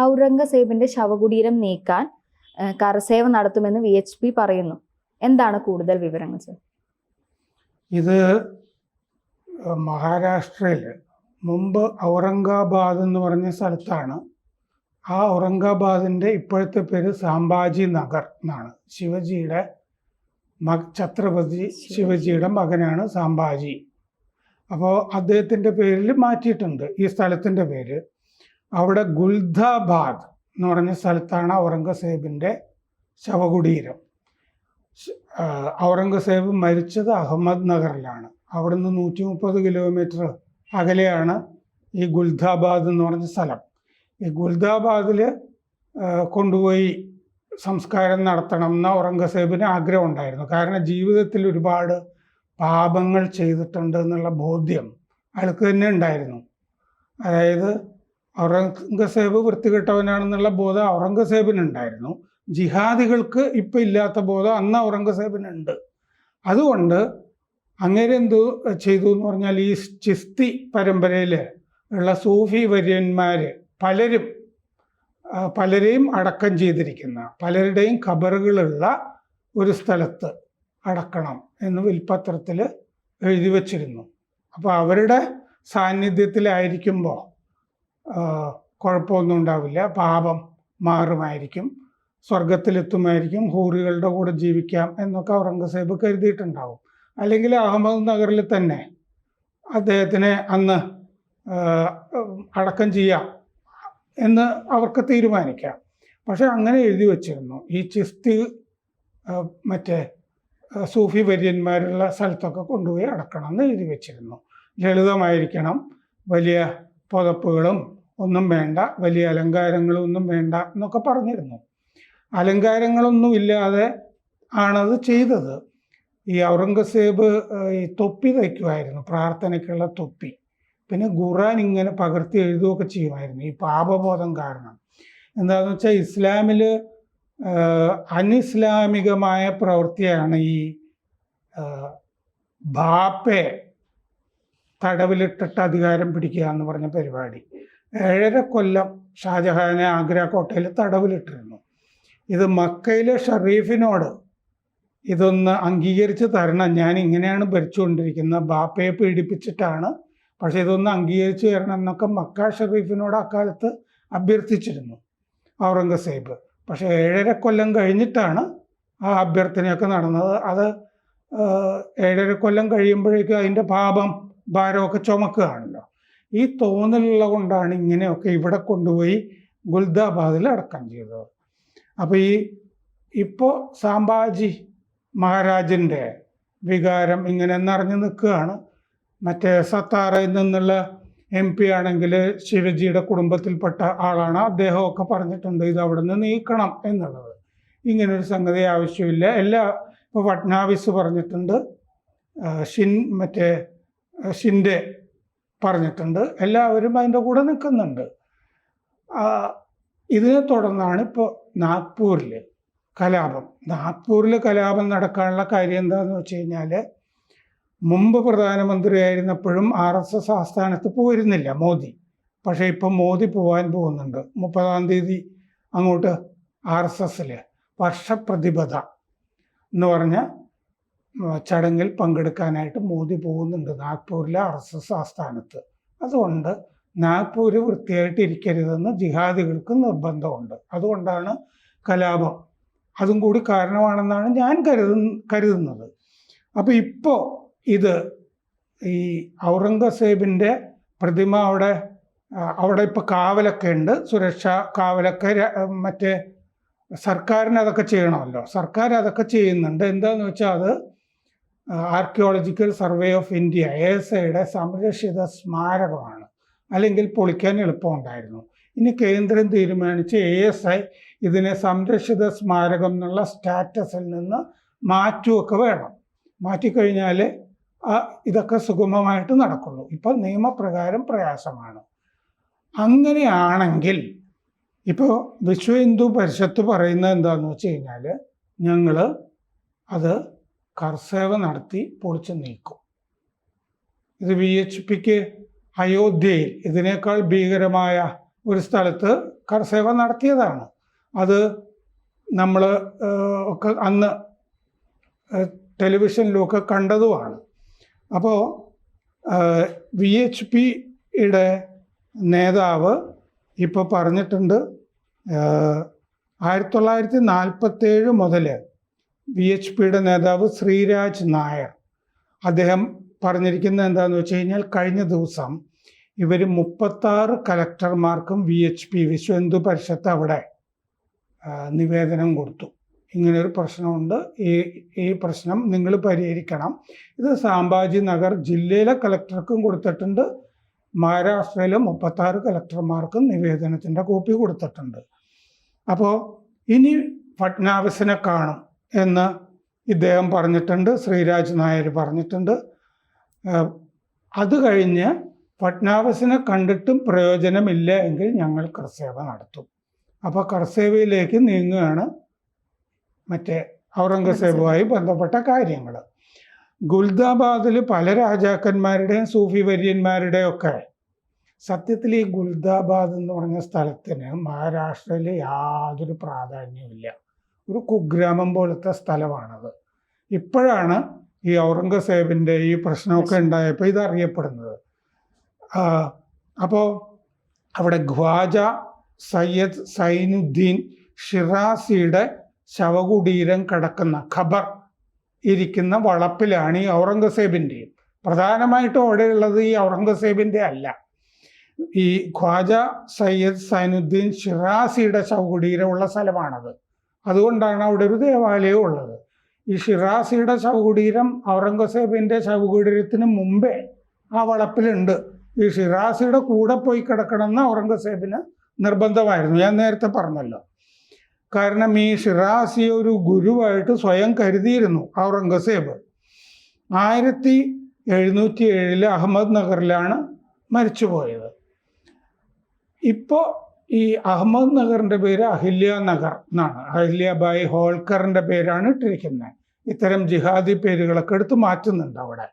ഔറംഗസേബിന്റെ ശവകുടീരം നീക്കാൻ കരസേവ നടത്തുമെന്ന് VHP പറയുന്നു. എന്താണ് കൂടുതൽ വിവരങ്ങൾ സർ? ഇത് മഹാരാഷ്ട്രയിൽ മുമ്പ് ഔറംഗാബാദ് എന്ന് പറഞ്ഞ സ്ഥലത്താണ്. ആ ഔറംഗാബാദിൻ്റെ ഇപ്പോഴത്തെ പേര് സാംഭാജി നഗർ എന്നാണ്. ഛത്രപതി ശിവജിയുടെ മകനാണ് സാംഭാജി. അപ്പോൾ അദ്ദേഹത്തിൻ്റെ പേരിൽ മാറ്റിയിട്ടുണ്ട് ഈ സ്ഥലത്തിൻ്റെ പേര്. അവിടെ ഗുൽദാബാദ് എന്ന് പറഞ്ഞ സ്ഥലത്താണ് ഔറംഗസേബിൻ്റെ ശവകുടീരം. ഔറംഗസേബ് മരിച്ചത് അഹമ്മദ് നഗറിലാണ്. അവിടുന്ന് 130 കിലോമീറ്റർ അകലെയാണ് ഈ ഗുൽദാബാദ് എന്ന് പറഞ്ഞ സ്ഥലം. ഈ ഗുൽദാബാദിൽ കൊണ്ടുപോയി സംസ്കാരം നടത്തണം എന്ന ഔറംഗസേബിന് ആഗ്രഹം ഉണ്ടായിരുന്നു. കാരണം ജീവിതത്തിൽ ഒരുപാട് പാപങ്ങൾ ചെയ്തിട്ടുണ്ട് എന്നുള്ള ബോധ്യം അയാൾക്ക് തന്നെ ഉണ്ടായിരുന്നു. അതായത് ഔറംഗസേബ് വൃത്തികെട്ടവനാണെന്നുള്ള ബോധം ഔറംഗസേബിനുണ്ടായിരുന്നു. ജിഹാദികൾക്ക് ഇപ്പം ഇല്ലാത്ത ബോധം അന്ന് ഔറംഗസേബിനുണ്ട്. അതുകൊണ്ട് അങ്ങേരെ എന്തു ചെയ്തു എന്ന് പറഞ്ഞാൽ ഈ ചിസ്തി പരമ്പരയിൽ ഉള്ള സൂഫി വര്യന്മാർ പലരെയും അടക്കം ചെയ്തിരിക്കുന്ന പലരുടെയും ഖബറുകളുള്ള ഒരു സ്ഥലത്ത് അടക്കണം എന്ന് വിൽപ്പത്രത്തിൽ എഴുതി വച്ചിരുന്നു. അപ്പോൾ അവരുടെ സാന്നിധ്യത്തിലായിരിക്കുമ്പോൾ കുഴപ്പമൊന്നും ഉണ്ടാവില്ല, പാപം മാറുമായിരിക്കും, സ്വർഗത്തിലെത്തുമായിരിക്കും, ഹൂറികളുടെ കൂടെ ജീവിക്കാം എന്നൊക്കെ ഔറംഗസേബ് കരുതിയിട്ടുണ്ടാവും. അല്ലെങ്കിൽ അഹമ്മദ് നഗറിൽ തന്നെ അദ്ദേഹത്തിനെ അന്ന് അടക്കം ചെയ്യാം എന്ന് അവർക്ക് തീരുമാനിക്കാം. പക്ഷെ അങ്ങനെ എഴുതി വച്ചിരുന്നു. ഈ ചിസ്തി സൂഫി വര്യന്മാരുള്ള സ്ഥലത്തൊക്കെ കൊണ്ടുപോയി അടക്കണം എന്ന് എഴുതി വെച്ചിരുന്നു. ലളിതമായിരിക്കണം, വലിയ പുതപ്പുകളും ഒന്നും വേണ്ട, വലിയ അലങ്കാരങ്ങളും ഒന്നും വേണ്ട എന്നൊക്കെ പറഞ്ഞിരുന്നു. അലങ്കാരങ്ങളൊന്നും ഇല്ലാതെ ആണത് ചെയ്തത്. ഈ ഔറംഗസേബ് ഈ തൊപ്പി തയ്ക്കുമായിരുന്നു, പ്രാർത്ഥനയ്ക്കുള്ള തൊപ്പി. പിന്നെ ഖുർആൻ ഇങ്ങനെ പകർത്തി എഴുതുകയൊക്കെ ചെയ്യുമായിരുന്നു. ഈ പാപബോധം കാരണം എന്താണെന്ന് വെച്ചാൽ ഇസ്ലാമിൽ അനിസ്ലാമികമായ പ്രവൃത്തിയാണ് ഈ ബാപ്പയെ തടവിലിട്ടിട്ട് അധികാരം പിടിക്കുക എന്ന് പറഞ്ഞ പരിപാടി. 7.5 കൊല്ലം ഷാജഹാനെ ആഗ്ര കോട്ടയിൽ തടവിലിട്ടിരുന്നു. ഇത് മക്കയിലെ ഷറീഫിനോട് ഇതൊന്ന് അംഗീകരിച്ച് തരണം, ഞാൻ ഇങ്ങനെയാണ് ഭരിച്ചുകൊണ്ടിരിക്കുന്നത്, ബാപ്പയെ പീഡിപ്പിച്ചിട്ടാണ്, പക്ഷെ ഇതൊന്ന് അംഗീകരിച്ച് തരണം എന്നൊക്കെ മക്ക ഷറീഫിനോട് അക്കാലത്ത് അഭ്യർത്ഥിച്ചിരുന്നു ഔറംഗസേബ്. പക്ഷേ 7.5 കൊല്ലം കഴിഞ്ഞിട്ടാണ് ആ അഭ്യർത്ഥനയൊക്കെ നടന്നത്. അത് 7.5 കൊല്ലം കഴിയുമ്പോഴേക്കും അതിൻ്റെ ഭാരമൊക്കെ ചുമക്കുകയാണല്ലോ. ഈ തോന്നലുള്ള കൊണ്ടാണ് ഇങ്ങനെയൊക്കെ ഇവിടെ കൊണ്ടുപോയി ഗുൽദാബാദിൽ അടക്കം ചെയ്തത്. അപ്പോൾ ഇപ്പോൾ സാംഭാജി മഹാരാജിൻ്റെ വികാരം ഇങ്ങനെ നിറഞ്ഞു നിൽക്കുകയാണ്. മറ്റേ സത്താറയിൽ നിന്നുള്ള MP ആണെങ്കിൽ ശിവജിയുടെ കുടുംബത്തിൽപ്പെട്ട ആളാണ്. അദ്ദേഹമൊക്കെ പറഞ്ഞിട്ടുണ്ട് ഇത് അവിടെ നിന്ന് നീക്കണം എന്നുള്ളത്. ഇങ്ങനൊരു സംഗതി ആവശ്യമില്ല. ഇപ്പോൾ ഫട്നാവിസ് പറഞ്ഞിട്ടുണ്ട്, ഷിൻഡെ പറഞ്ഞിട്ടുണ്ട്, എല്ലാവരും അതിൻ്റെ കൂടെ നിൽക്കുന്നുണ്ട്. ഇതിനെ തുടർന്നാണ് ഇപ്പോൾ നാഗ്പൂരിൽ കലാപം നടക്കാനുള്ള കാര്യം എന്താണെന്ന് വെച്ച് കഴിഞ്ഞാൽ, മുമ്പ് പ്രധാനമന്ത്രിയായിരുന്നപ്പോഴും RSS ആസ്ഥാനത്ത് പോയിരുന്നില്ല മോദി. പക്ഷേ ഇപ്പം മോദി പോകാൻ പോകുന്നുണ്ട്. 30-ാം തീയതി അങ്ങോട്ട് RSSൽ വർഷപ്രതിപദ എന്ന് പറഞ്ഞ ചടങ്ങിൽ പങ്കെടുക്കാനായിട്ട് മോദി പോകുന്നുണ്ട് നാഗ്പൂരിലെ RSS ആസ്ഥാനത്ത്. അതുകൊണ്ട് നാഗ്പൂർ വൃത്തിയായിട്ട് ഇരിക്കരുതെന്ന് ജിഹാദികൾക്ക് നിർബന്ധമുണ്ട്. അതുകൊണ്ടാണ് കലാപം. അതും കൂടി കാരണമാണെന്നാണ് ഞാൻ കരുതുന്നത്. അപ്പോൾ ഇപ്പോൾ ഈ ഔറംഗസേബിൻ്റെ പ്രതിമ അവിടെ ഇപ്പോൾ കാവലൊക്കെ ഉണ്ട്, സുരക്ഷാ കാവലൊക്കെ. മറ്റേ സർക്കാരിന് അതൊക്കെ ചെയ്യണമല്ലോ, സർക്കാർ അതൊക്കെ ചെയ്യുന്നുണ്ട്. എന്താണെന്ന് വെച്ചാൽ അത് ആർക്കിയോളജിക്കൽ സർവേ ഓഫ് ഇന്ത്യ ASIയുടെ സംരക്ഷിത സ്മാരകമാണ്. അല്ലെങ്കിൽ പൊളിക്കാൻ എളുപ്പമുണ്ടായിരുന്നു. ഇനി കേന്ദ്രം തീരുമാനിച്ച് ASI ഇതിനെ സംരക്ഷിത സ്മാരകം എന്നുള്ള സ്റ്റാറ്റസിൽ നിന്ന് മാറ്റുകയൊക്കെ വേണം. മാറ്റിക്കഴിഞ്ഞാൽ ഇതൊക്കെ സുഗമമായിട്ട് നടക്കുള്ളൂ. ഇപ്പം നിയമപ്രകാരം പ്രയാസമാണ്. അങ്ങനെയാണെങ്കിൽ ഇപ്പോൾ വിശ്വ ഹിന്ദു പരിഷത്ത് പറയുന്നത് എന്താണെന്ന് വെച്ച് കഴിഞ്ഞാൽ, ഞങ്ങൾ അത് കർസേവ നടത്തി പൊളിച്ച് നീക്കും. ഇത് VHPക്ക് അയോധ്യയിൽ ഇതിനേക്കാൾ ഭീകരമായ ഒരു സ്ഥലത്ത് കർസേവ നടത്തിയതാണ്. അത് നമ്മൾ ഒക്കെ അന്ന് ടെലിവിഷനിലൊക്കെ കണ്ടതുമാണ്. അപ്പോൾ VHPയുടെ നേതാവ് ഇപ്പോൾ പറഞ്ഞിട്ടുണ്ട്, 1947 മുതൽ VHPയുടെ നേതാവ് ശ്രീരാജ് നായർ അദ്ദേഹം പറഞ്ഞിരിക്കുന്നത് എന്താണെന്ന് വെച്ച് കഴിഞ്ഞാൽ, കഴിഞ്ഞ ദിവസം ഇവർ 36 കലക്ടർമാർക്കും VHP വിശ്വ ഹിന്ദു പരിഷത്ത് അവിടെ നിവേദനം കൊടുത്തു. ഇങ്ങനൊരു പ്രശ്നമുണ്ട്, ഈ പ്രശ്നം നിങ്ങൾ പരിഹരിക്കണം. ഇത് സാംബാജി നഗർ ജില്ലയിലെ കലക്ടർക്കും കൊടുത്തിട്ടുണ്ട്, മഹാരാഷ്ട്രയിലെ 36 കലക്ടർമാർക്കും നിവേദനത്തിൻ്റെ കോപ്പി കൊടുത്തിട്ടുണ്ട്. അപ്പോൾ ഇനി ഫട്നാവിസിനെ കാണും എന്ന് ഇദ്ദേഹം പറഞ്ഞിട്ടുണ്ട്, ശ്രീരാജ് നായർ പറഞ്ഞിട്ടുണ്ട്. അത് കഴിഞ്ഞ് ഫട്നാവിസിനെ കണ്ടിട്ടും പ്രയോജനമില്ല എങ്കിൽ ഞങ്ങൾ കർസേവ നടത്തും. അപ്പോൾ കർസേവയിലേക്ക് നീങ്ങുകയാണ് മറ്റേ ഔറംഗസേബുമായി ബന്ധപ്പെട്ട കാര്യങ്ങൾ. ഗുൽദാബാദിൽ പല രാജാക്കന്മാരുടെയും സൂഫി വര്യന്മാരുടെയും ഒക്കെ, സത്യത്തിൽ ഈ ഗുൽദാബാദ് എന്ന് പറഞ്ഞ സ്ഥലത്തിന് മഹാരാഷ്ട്രയിൽ യാതൊരു പ്രാധാന്യമില്ല. ഒരു കുഗ്രാമം പോലത്തെ സ്ഥലമാണത്. ഇപ്പോഴാണ് ഈ ഔറംഗസേബിൻ്റെ ഈ പ്രശ്നമൊക്കെ ഉണ്ടായപ്പോൾ ഇതറിയപ്പെടുന്നത്. അപ്പോൾ അവിടെ ഖ്വാജ സയ്യദ് സൈനുദ്ദീൻ ഷിറാസിയുടെ ശവകുടീരം കിടക്കുന്ന ഖബർ ഇരിക്കുന്ന വളപ്പിലാണ് ഈ ഔറംഗസേബിൻ്റെയും. പ്രധാനമായിട്ടും അവിടെയുള്ളത് ഈ ഔറംഗസേബിൻ്റെ അല്ല, ഈ ഖ്വാജ സയ്യദ് സൈനുദ്ദീൻ ഷിറാസിയുടെ ശവകുടീരമുള്ള സ്ഥലമാണത്. അതുകൊണ്ടാണ് അവിടെ ഒരു ദേവാലയവും ഉള്ളത്. ഈ ഷിറാസിയുടെ ശവകുടീരം ഔറംഗസേബിൻ്റെ ശവകുടീരത്തിന് മുമ്പേ ആ വളപ്പിലുണ്ട്. ഈ ഷിറാസിയുടെ കൂടെ പോയി കിടക്കണമെന്ന് ഔറംഗസേബിന് നിർബന്ധമായിരുന്നു, ഞാൻ നേരത്തെ പറഞ്ഞല്ലോ. കാരണം ഈ ഷിറാസിയെ ഒരു ഗുരുവായിട്ട് സ്വയം കരുതിയിരുന്നു ഔറംഗസേബ്. 1707 അഹമ്മദ് നഗറിലാണ് മരിച്ചുപോയത്. ഇപ്പോൾ ഈ അഹമ്മദ് നഗറിൻ്റെ പേര് അഹില്യ നഗർ എന്നാണ്. അഹില്യബായി ഹോൾക്കറിൻ്റെ പേരാണ് ഇട്ടിരിക്കുന്നത്. ഇത്തരം ജിഹാദി പേരുകളൊക്കെ എടുത്ത് മാറ്റുന്നുണ്ട് അവിടെ.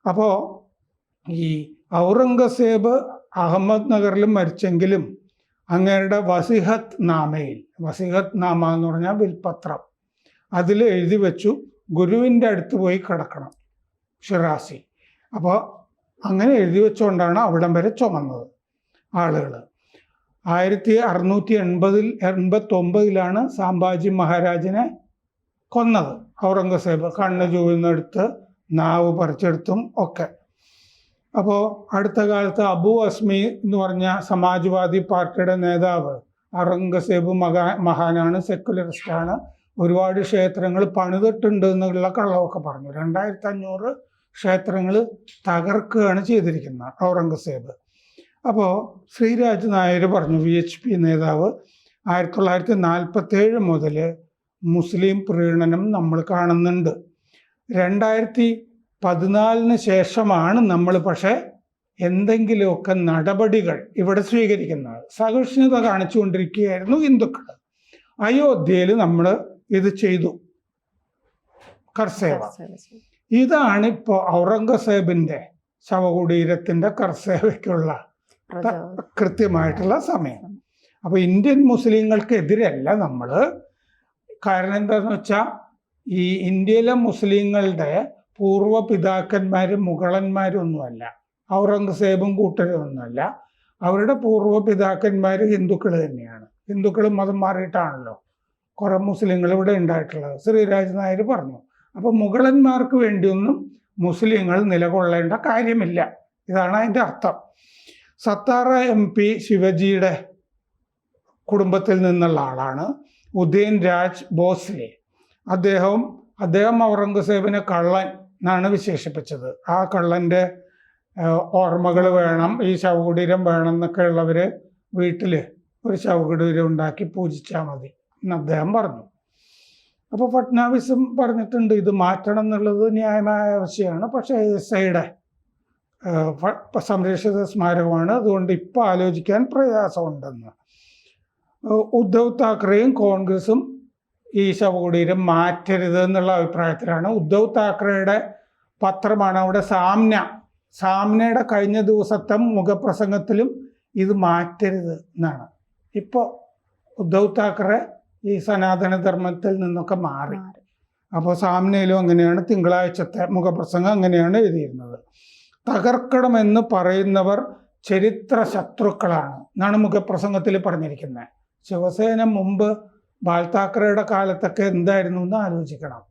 അപ്പോൾ ഈ ഔറംഗസേബ് അഹമ്മദ് നഗറിൽ മരിച്ചെങ്കിലും അങ്ങയുടെ വസിഹത്ത് നാമയിൽ, വസിഹത്ത് നാമ എന്ന് പറഞ്ഞാൽ വിൽപത്രം, അതിൽ എഴുതി വെച്ചു ഗുരുവിൻ്റെ അടുത്ത് പോയി കിടക്കണം ഷിറാസി. അപ്പോൾ അങ്ങനെ എഴുതി വെച്ചുകൊണ്ടാണ് അവിടം വരെ ചുമന്നത് ആളുകൾ. 1689 സാംബാജി മഹാരാജിനെ കൊന്നത് ഔറംഗസേബ്, കണ്ണ് ചൂഴ്ന്നെടുത്ത് നാവ് പറിച്ചെടുത്തും ഒക്കെ. അപ്പോൾ അടുത്ത കാലത്ത് അബു അസ്മി എന്ന് പറഞ്ഞ സമാജ്വാദി പാർട്ടിയുടെ നേതാവ്, ഔറംഗസേബ് മഹാനാണ്, സെക്കുലറിസ്റ്റാണ്, ഒരുപാട് ക്ഷേത്രങ്ങൾ പണിതിട്ടുണ്ട് എന്നുള്ള കള്ളമൊക്കെ പറഞ്ഞു. 2500 ക്ഷേത്രങ്ങൾ തകർക്കുകയാണ് ചെയ്തിരിക്കുന്നത് ഔറംഗസേബ്. അപ്പോൾ ശ്രീരാജ് നായർ പറഞ്ഞു, VHP നേതാവ്, 1947 മുതൽ മുസ്ലിം പ്രീണനം നമ്മൾ കാണുന്നുണ്ട്. 2014 ശേഷമാണ് നമ്മൾ പക്ഷേ എന്തെങ്കിലുമൊക്കെ നടപടികൾ ഇവിടെ സ്വീകരിക്കുന്നത്. സഹിഷ്ണുത കാണിച്ചുകൊണ്ടിരിക്കുകയായിരുന്നു ഹിന്ദുക്കൾ. അയോധ്യയിൽ നമ്മൾ ഇത് ചെയ്തു, കർസേവ. ഇതാണ് ഇപ്പോൾ ഔറംഗസേബിൻ്റെ ശവകുടീരത്തിൻ്റെ കർസേവയ്ക്കുള്ള കൃത്യമായിട്ടുള്ള സമയം. അപ്പോൾ ഇന്ത്യൻ മുസ്ലിങ്ങൾക്കെതിരല്ല നമ്മൾ. കാരണം എന്താണെന്ന് വെച്ചാൽ ഈ ഇന്ത്യയിലെ മുസ്ലിങ്ങളുടെ പൂർവ്വ പിതാക്കന്മാരും മുഗളന്മാരൊന്നുമല്ല, ഔറംഗസേബും കൂട്ടരും ഒന്നുമല്ല. അവരുടെ പൂർവ്വ പിതാക്കന്മാർ ഹിന്ദുക്കൾ തന്നെയാണ്. ഹിന്ദുക്കൾ മതം മാറിയിട്ടാണല്ലോ കുറേ മുസ്ലിങ്ങൾ ഇവിടെ ഉണ്ടായിട്ടുള്ളത്, ശ്രീരാജ് നായർ പറഞ്ഞു. അപ്പോൾ മുഗളന്മാർക്ക് വേണ്ടിയൊന്നും മുസ്ലിങ്ങൾ നിലകൊള്ളേണ്ട കാര്യമില്ല, ഇതാണ് അതിൻ്റെ അർത്ഥം. സത്താറ MP ശിവജിയുടെ കുടുംബത്തിൽ നിന്നുള്ള ആളാണ് ഉദയൻ രാജ് ഭോസ്ലെ. അദ്ദേഹം ഔറംഗസേബിനെ കള്ളൻ എന്നാണ് വിശേഷിപ്പിച്ചത്. ആ കള്ളൻ്റെ ഓർമ്മകൾ വേണം, ഈ ശവകുടീരം വേണം എന്നൊക്കെ ഉള്ളവർ വീട്ടിൽ ഒരു ശവകുടീരം ഉണ്ടാക്കി പൂജിച്ചാൽ മതി എന്ന് അദ്ദേഹം പറഞ്ഞു. അപ്പോൾ ഫട്നാവിസും പറഞ്ഞിട്ടുണ്ട് ഇത് മാറ്റണം എന്നുള്ളത് ന്യായമായ ആവശ്യമാണ്, പക്ഷേ SIയുടെ സംരക്ഷിത സ്മാരകമാണ്, അതുകൊണ്ട് ഇപ്പോൾ ആലോചിക്കാൻ പ്രയാസമുണ്ടെന്ന്. ഉദ്ധവ് താക്കറെയും കോൺഗ്രസും ഈ ശവകുടീരം മാറ്റരുത് എന്നുള്ള അഭിപ്രായത്തിലാണ്. ഉദ്ധവ് താക്കറെയുടെ പത്രമാണ് അവിടെ സാമ്നയുടെ കഴിഞ്ഞ ദിവസത്തെ മുഖപ്രസംഗത്തിലും ഇത് മാറ്റരുത് എന്നാണ് ഇപ്പോൾ ഉദ്ധവ് താക്കറെ ഈ സനാതന ധർമ്മത്തിൽ നിന്നൊക്കെ മാറി. അപ്പോൾ സാമ്നയിലും അങ്ങനെയാണ്, തിങ്കളാഴ്ചത്തെ മുഖപ്രസംഗം അങ്ങനെയാണ് എഴുതിയിരുന്നത്. തകർക്കണമെന്ന് പറയുന്നവർ ചരിത്ര ശത്രുക്കളാണ് എന്നാണ് മുഖപ്രസംഗത്തിൽ പറഞ്ഞിരിക്കുന്നത്. ശിവസേന മുമ്പ് ബാൽ താക്കറയുടെ കാലത്തൊക്കെ എന്തായിരുന്നു എന്ന് ആലോചിക്കണം.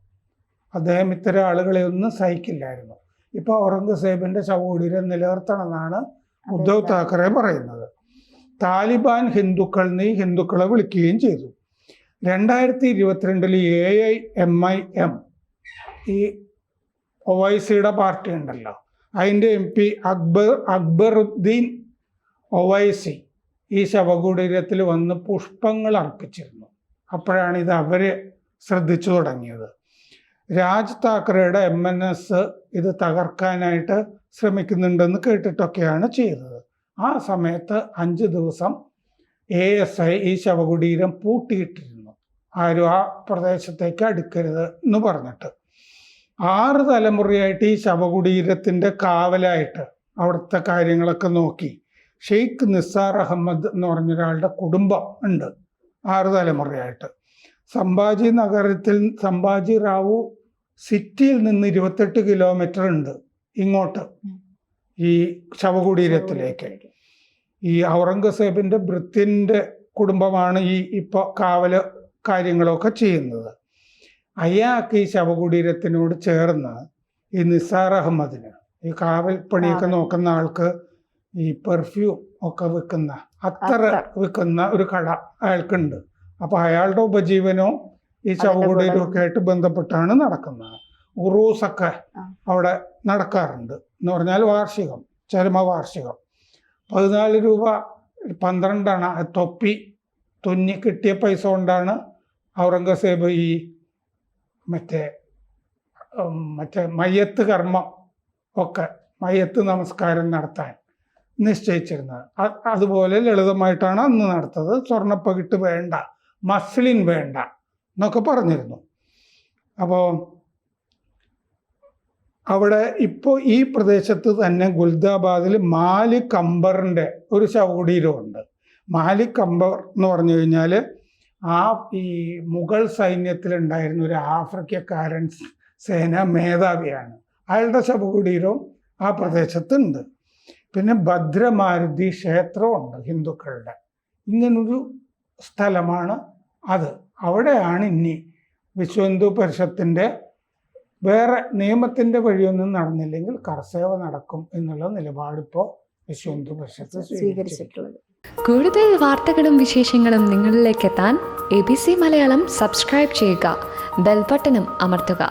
അദ്ദേഹം ഇത്തരം ആളുകളെ ഒന്നും സഹിക്കില്ലായിരുന്നു. ഇപ്പോൾ ഔറംഗസേബിൻ്റെ ശവകുടീരം നിലനിർത്തണമെന്നാണ് ഉദ്ധവ് താക്കറെ പറയുന്നത്. താലിബാൻ ഹിന്ദുക്കളെ വിളിക്കുകയും ചെയ്തു. 2022 AIMIM ഈ ഒവൈസിയുടെ പാർട്ടി ഉണ്ടല്ലോ, അതിൻ്റെ MP അക്ബറുദ്ദീൻ ഒവൈസി ഈ ശവകുടീരത്തിൽ വന്ന് പുഷ്പങ്ങൾ അർപ്പിച്ചിരുന്നു. അപ്പോഴാണ് ഇത് അവർ ശ്രദ്ധിച്ചു തുടങ്ങിയത്. രാജ് താക്കറയുടെ MNS ഇത് തകർക്കാനായിട്ട് ശ്രമിക്കുന്നുണ്ടെന്ന് കേട്ടിട്ടൊക്കെയാണ് ചെയ്തത്. ആ സമയത്ത് 5 ദിവസം ASI ഈ ശവകുടീരം പൂട്ടിയിട്ടിരുന്നു. ആരും ആ പ്രദേശത്തേക്ക് അടുക്കരുത് എന്ന് പറഞ്ഞിട്ട്. 6 തലമുറയായിട്ട് ഈ ശവകുടീരത്തിൻ്റെ കാവലായിട്ട് അവിടുത്തെ കാര്യങ്ങളൊക്കെ നോക്കി ഷെയ്ഖ് നിസാർ അഹമ്മദ് എന്ന് പറഞ്ഞൊരാളുടെ കുടുംബം ഉണ്ട് 6 തലമുറയായിട്ട്. സംഭാജി നഗരത്തിൽ സംഭാജി റാവു സിറ്റിയിൽ നിന്ന് 28 കിലോമീറ്റർ ഉണ്ട് ഇങ്ങോട്ട് ഈ ശവകുടീരത്തിലേക്ക്. ഈ ഔറംഗസേബിൻ്റെ ഭൃത്യൻ്റെ കുടുംബമാണ് ഈ ഇപ്പോൾ കാവല് കാര്യങ്ങളൊക്കെ ചെയ്യുന്നത്. അയാൾക്ക് ഈ ശവകുടീരത്തിനോട് ചേർന്ന് ഈ നിസാർ അഹമ്മദിന്, ഈ കാവൽ പണിയൊക്കെ നോക്കുന്ന ആൾക്ക്, ഈ പെർഫ്യൂം ഒക്കെ വിൽക്കുന്ന അത്തർ വിൽക്കുന്ന ഒരു കട അയാൾക്കുണ്ട്. അപ്പോൾ അയാളുടെ ഉപജീവനവും ഈ ശവകുടീരമൊക്കെ ആയിട്ട് ബന്ധപ്പെട്ടാണ് നടക്കുന്നത്. ഉറൂസൊക്കെ അവിടെ നടക്കാറുണ്ട്. എന്ന് പറഞ്ഞാൽ വാർഷികം, ചരമവാർഷികം. 14 രൂപ 12 അണ തൊപ്പി തുന്നി കിട്ടിയ പൈസ കൊണ്ടാണ് ഔറംഗസേബ് ഈ മറ്റേ മയ്യത്ത് കർമ്മം ഒക്കെ, മയ്യത്ത് നമസ്കാരം നടത്താൻ നിശ്ചയിച്ചിരുന്നത്. അതുപോലെ ലളിതമായിട്ടാണ് അന്ന് നടത്തത്. സ്വർണ്ണപ്പകിട്ട് വേണ്ട, മസ്ലിൻ വേണ്ട എന്നൊക്കെ പറഞ്ഞിരുന്നു. അപ്പോൾ അവിടെ ഇപ്പോൾ ഈ പ്രദേശത്ത് തന്നെ ഗുൽദാബാദിൽ മാലിക് അംബറിൻ്റെ ഒരു ശവകുടീരമുണ്ട്. മാലിക് അംബർ എന്ന് പറഞ്ഞു കഴിഞ്ഞാൽ ഈ മുഗൾ സൈന്യത്തിലുണ്ടായിരുന്ന ഒരു ആഫ്രിക്കക്കാരൻ സേനാ മേധാവിയാണ്. അയാളുടെ ശവകുടീരവും ആ പ്രദേശത്തുണ്ട്. പിന്നെ ഭദ്രമാരുതി ക്ഷേത്രമുണ്ട് ഹിന്ദുക്കളുടെ. ഇങ്ങനൊരു സ്ഥലമാണ് അത്. അവിടെയാണ് ഇനി വിശ്വ പരിഷത്തിൻ്റെ വേറെ നിയമത്തിൻ്റെ വഴിയൊന്നും നടന്നില്ലെങ്കിൽ കർസേവ നടക്കും എന്നുള്ള നിലപാടിപ്പോൾ വിശ്വ പരിഷത്ത് സ്വീകരിച്ചിട്ടുള്ളത്. കൂടുതൽ വാർത്തകളും വിശേഷങ്ങളും നിങ്ങളിലേക്ക് എത്താൻ ABC മലയാളം സബ്സ്ക്രൈബ് ചെയ്യുക, ബെൽ ബട്ടണും അമർത്തുക.